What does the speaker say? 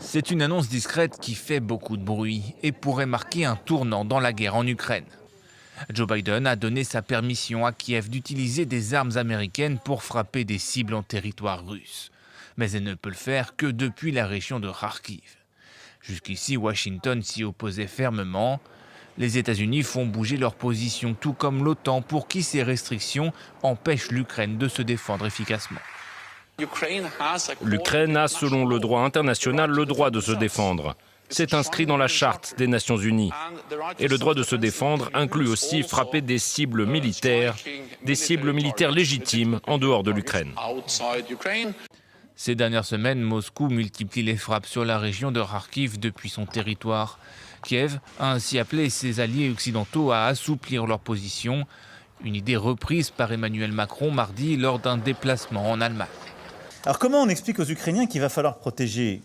C'est une annonce discrète qui fait beaucoup de bruit et pourrait marquer un tournant dans la guerre en Ukraine. Joe Biden a donné sa permission à Kiev d'utiliser des armes américaines pour frapper des cibles en territoire russe. Mais elle ne peut le faire que depuis la région de Kharkiv. Jusqu'ici, Washington s'y opposait fermement. Les États-Unis font bouger leur position, tout comme l'OTAN, pour qui ces restrictions empêchent l'Ukraine de se défendre efficacement. L'Ukraine a, selon le droit international, le droit de se défendre. C'est inscrit dans la Charte des Nations Unies. Et le droit de se défendre inclut aussi frapper des cibles militaires légitimes en dehors de l'Ukraine. Ces dernières semaines, Moscou multiplie les frappes sur la région de Kharkiv depuis son territoire. Kiev a ainsi appelé ses alliés occidentaux à assouplir leur position, une idée reprise par Emmanuel Macron mardi lors d'un déplacement en Allemagne. Alors comment on explique aux Ukrainiens qu'il va falloir protéger